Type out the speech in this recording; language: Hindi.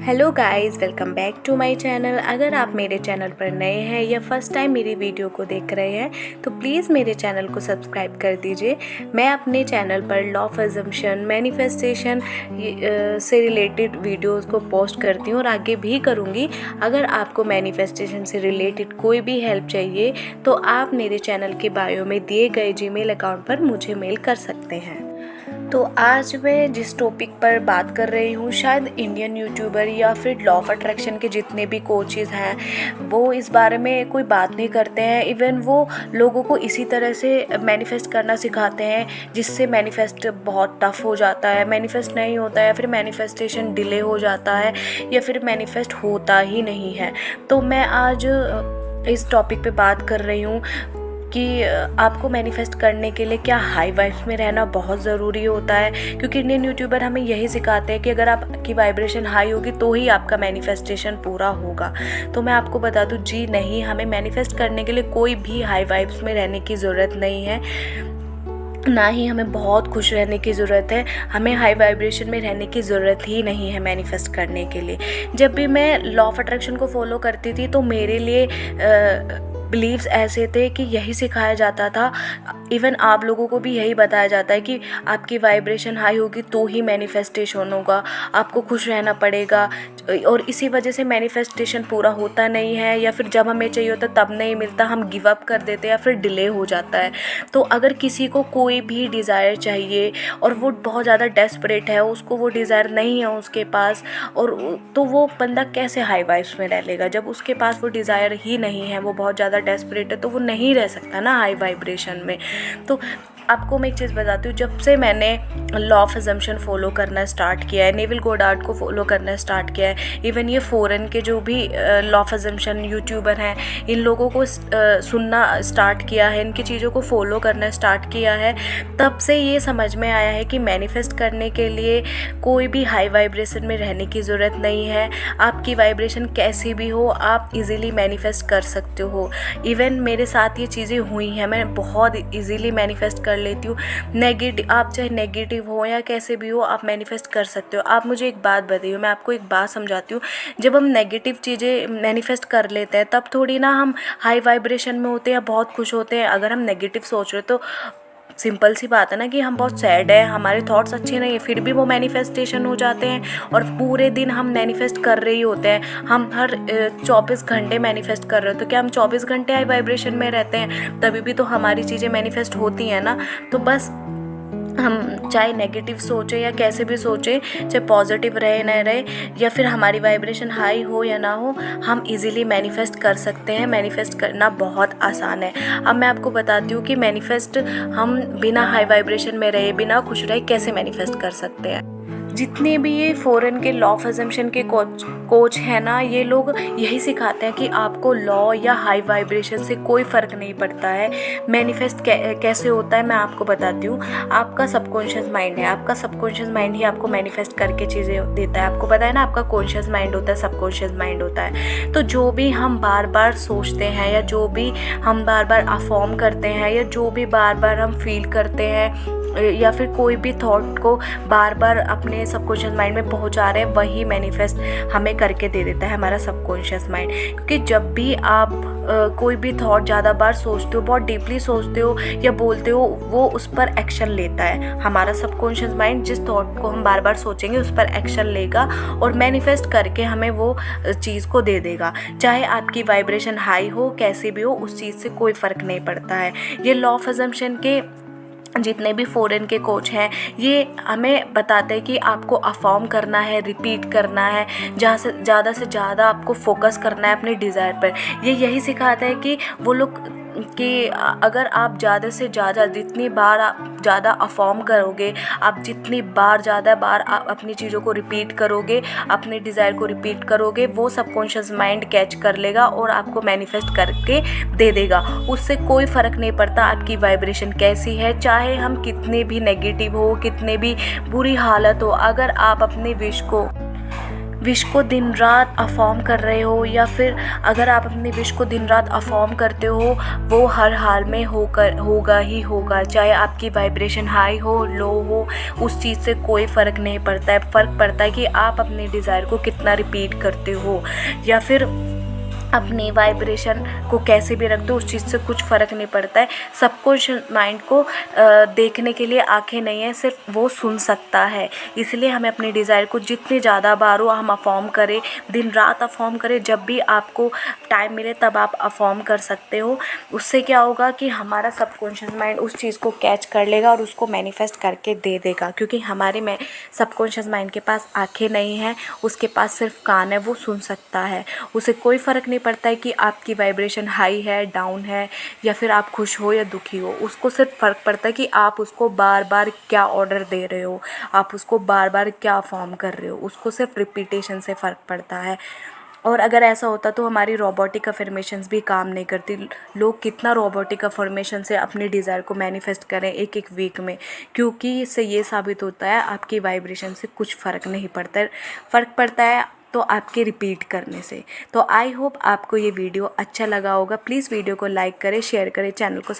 Hello guys, welcome back to my channel. अगर आप मेरे चैनल पर नए हैं या फर्स्ट टाइम मेरी वीडियो को देख रहे हैं तो प्लीज़ मेरे चैनल को सब्सक्राइब कर दीजिए। मैं अपने चैनल पर लॉ ऑफ अजम्पशन, मैनिफेस्टेशन से रिलेटेड वीडियोस को पोस्ट करती हूँ और आगे भी करूँगी। अगर आपको मैनिफेस्टेशन से रिलेटेड कोई भी हेल्प चाहिए तो आप मेरे चैनल के बायो में दिए गए जीमेल अकाउंट पर मुझे मेल कर सकते हैं। तो आज मैं जिस टॉपिक पर बात कर रही हूँ, शायद इंडियन यूट्यूबर या फिर लॉ ऑफ अट्रैक्शन के जितने भी कोचेज़ हैं वो इस बारे में कोई बात नहीं करते हैं। इवन वो लोगों को इसी तरह से मैनिफेस्ट करना सिखाते हैं जिससे मैनिफेस्ट बहुत टफ हो जाता है, मैनिफेस्ट नहीं होता है, फिर मैनिफेस्टेशन डिले हो जाता है या फिर मैनिफेस्ट होता ही नहीं है। तो मैं आज इस टॉपिक पे बात कर रही हूँ कि आपको मैनिफेस्ट करने के लिए क्या हाई वाइब्स में रहना बहुत ज़रूरी होता है, क्योंकि इंडियन यूट्यूबर हमें यही सिखाते हैं कि अगर आपकी वाइब्रेशन हाई होगी तो ही आपका मैनिफेस्टेशन पूरा होगा। तो मैं आपको बता दूं, जी नहीं, हमें मैनिफेस्ट करने के लिए कोई भी हाई वाइब्स में रहने की ज़रूरत नहीं है, ना ही हमें बहुत खुश रहने की ज़रूरत है। हमें हाई वाइब्रेशन में रहने की ज़रूरत ही नहीं है मैनिफेस्ट करने के लिए। जब भी मैं लॉ ऑफ अट्रैक्शन को फॉलो करती थी तो मेरे लिए बिलीव्स ऐसे थे कि यही सिखाया जाता था, इवन आप लोगों को भी यही बताया जाता है कि आपकी वाइब्रेशन हाई होगी तो ही मैनिफेस्टेशन होगा, आपको खुश रहना पड़ेगा। और इसी वजह से मैनिफेस्टेशन पूरा होता नहीं है, या फिर जब हमें चाहिए होता तब नहीं मिलता, हम गिव अप कर देते हैं या फिर डिले हो जाता है। तो अगर किसी को कोई भी डिज़ायर चाहिए और वो बहुत ज़्यादा डेस्परेट है, उसको वो डिज़ायर नहीं है उसके पास, और तो वो बंदा कैसे हाई वाइब्स में रह लेगा? जब उसके पास वो डिज़ायर ही नहीं है, वो बहुत ज़्यादा डेस्परेट है, तो वो नहीं रह सकता ना हाई वाइब्रेशन में। तो आपको मैं एक चीज़ बताती हूँ, जब से मैंने लॉ ऑफ अजम्पशन फॉलो करना स्टार्ट किया है, नेविल गोडार्ड को फॉलो करना स्टार्ट किया है, इवन ये फ़ॉरेन के जो भी लॉ ऑफ अजम्पशन यूट्यूबर हैं, इन लोगों को सुनना स्टार्ट किया है, इनकी चीज़ों को फॉलो करना स्टार्ट किया है, तब से ये समझ में आया है कि मैनिफेस्ट करने के लिए कोई भी हाई वाइब्रेशन में रहने की ज़रूरत नहीं है। आपकी वाइब्रेशन कैसी भी हो, आप इजीली मैनिफेस्ट कर सकते हो। इवन मेरे साथ ये चीज़ें हुई हैं, मैं बहुत इजीली मैनिफेस्ट कर लेती हूँ। नेगेटिव, आप चाहे नेगेटिव हो या कैसे भी हो, आप मैनिफेस्ट कर सकते हो। आप मुझे एक बात बताइए, मैं आपको एक बात समझाती हूँ। जब हम नेगेटिव चीज़ें मैनिफेस्ट कर लेते हैं तब थोड़ी ना हम हाई वाइब्रेशन में होते हैं, बहुत खुश होते हैं। अगर हम नेगेटिव सोच रहे तो सिंपल सी बात है ना कि हम बहुत सैड है, हमारे थॉट्स अच्छे नहीं है, फिर भी वो मैनिफेस्टेशन हो जाते हैं। और पूरे दिन हम मैनिफेस्ट कर रहे ही होते हैं, हम हर 24 घंटे मैनिफेस्ट कर रहे हो, तो क्या हम 24 घंटे हाई वाइब्रेशन में रहते हैं? तभी भी तो हमारी चीज़ें मैनिफेस्ट होती हैं ना। तो बस हम चाहे नेगेटिव सोचें या कैसे भी सोचें, चाहे पॉजिटिव रहे ना रहे, या फिर हमारी वाइब्रेशन हाई हो या ना हो, हम इजीली मैनिफेस्ट कर सकते हैं। मैनिफेस्ट करना बहुत आसान है। अब मैं आपको बताती हूँ कि मैनिफेस्ट हम बिना हाई वाइब्रेशन में रहे, बिना खुश रहे, कैसे मैनिफेस्ट कर सकते हैं। जितने भी ये फ़ॉरेन के लॉ ऑफ अजम्पशन के कोच हैं ना, ये लोग यही सिखाते हैं कि आपको लॉ या हाई वाइब्रेशन से कोई फ़र्क नहीं पड़ता है। मैनिफेस्ट कैसे होता है मैं आपको बताती हूँ। आपका सबकॉन्शियस माइंड है, आपका सबकॉन्शियस माइंड ही आपको मैनिफेस्ट करके चीज़ें देता है। आपको पता है ना, आपका कॉन्शियस माइंड होता है, सबकॉन्शियस माइंड होता है। तो जो भी हम बार बार सोचते हैं, या जो भी हम बार बार अफॉर्म करते हैं, या जो भी बार बार हम फील करते हैं, या फिर कोई भी थॉट को बार बार अपने सबकॉन्शियस माइंड में पहुंचा रहे हैं, वही मैनिफेस्ट हमें करके दे देता है हमारा सबकॉन्शियस माइंड। क्योंकि जब भी आप कोई भी थॉट ज़्यादा बार सोचते हो, बहुत डीपली सोचते हो या बोलते हो, वो उस पर एक्शन लेता है। हमारा सबकॉन्शियस माइंड जिस थॉट को हम बार बार सोचेंगे उस पर एक्शन लेगा और मैनिफेस्ट करके हमें वो चीज़ को दे देगा। चाहे आपकी वाइब्रेशन हाई हो, कैसी भी हो, उस चीज़ से कोई फ़र्क नहीं पड़ता है। ये लॉ ऑफ अजम्पशन के जितने भी फ़ॉरेन के कोच हैं, ये हमें बताते हैं कि आपको अफॉर्म करना है, रिपीट करना है, जहाँ से ज़्यादा आपको फोकस करना है अपने डिज़ायर पर। ये यही सिखाते हैं कि वो लोग कि अगर आप ज़्यादा से ज़्यादा, जितनी बार आप ज़्यादा अफॉर्म करोगे, आप जितनी बार ज़्यादा बार आप अपनी चीज़ों को रिपीट करोगे, अपने डिज़ायर को रिपीट करोगे, वो सबकॉन्शियस माइंड कैच कर लेगा और आपको मैनिफेस्ट करके दे देगा। उससे कोई फ़र्क नहीं पड़ता आपकी वाइब्रेशन कैसी है, चाहे हम कितने भी नेगेटिव हो, कितने भी बुरी हालत हो, अगर आप अपने विश को विश को दिन रात अफर्म कर रहे हो, या फिर अगर आप अपनी विश को दिन रात अफर्म करते हो, वो हर हाल में होगा ही होगा। चाहे आपकी वाइब्रेशन हाई हो लो हो, उस चीज़ से कोई फ़र्क नहीं पड़ता है। फ़र्क पड़ता है कि आप अपने डिज़ायर को कितना रिपीट करते हो, या फिर अपनी वाइब्रेशन को कैसे भी रख दो, उस चीज़ से कुछ फ़र्क नहीं पड़ता है। सबकॉन्शियस माइंड को देखने के लिए आंखें नहीं है, सिर्फ वो सुन सकता है। इसलिए हमें अपने डिज़ायर को जितनी ज़्यादा बार हो हम अफर्म करें, दिन रात अफर्म करें। जब भी आपको टाइम मिले तब आप अफर्म कर सकते हो। उससे क्या होगा कि हमारा सबकॉन्शियस माइंड उस चीज़ को कैच कर लेगा और उसको मैनिफेस्ट करके दे देगा। क्योंकि हमारे में सबकॉन्शियस माइंड के पास आंखें नहीं हैं, उसके पास सिर्फ कान है, वो सुन सकता है। उसे कोई फ़र्क नहीं पड़ता है कि आपकी वाइब्रेशन हाई है, डाउन है, या फिर आप खुश हो या दुखी हो। उसको सिर्फ फ़र्क पड़ता है कि आप उसको बार बार क्या ऑर्डर दे रहे हो, आप उसको बार बार क्या फॉर्म कर रहे हो। उसको सिर्फ रिपीटेशन से फ़र्क पड़ता है। और अगर ऐसा होता तो हमारी रोबोटिक अफर्मेशंस भी काम नहीं करती। लोग कितना रोबोटिक अफर्मेशन से अपने डिज़ायर को मैनिफेस्ट करें एक एक वीक में, क्योंकि इससे ये साबित होता है आपकी वाइब्रेशन से कुछ फ़र्क नहीं पड़ता है। फ़र्क पड़ता है तो आपके रिपीट करने से। तो आई होप आपको ये वीडियो अच्छा लगा होगा। प्लीज़ वीडियो को लाइक करें, शेयर करें, चैनल को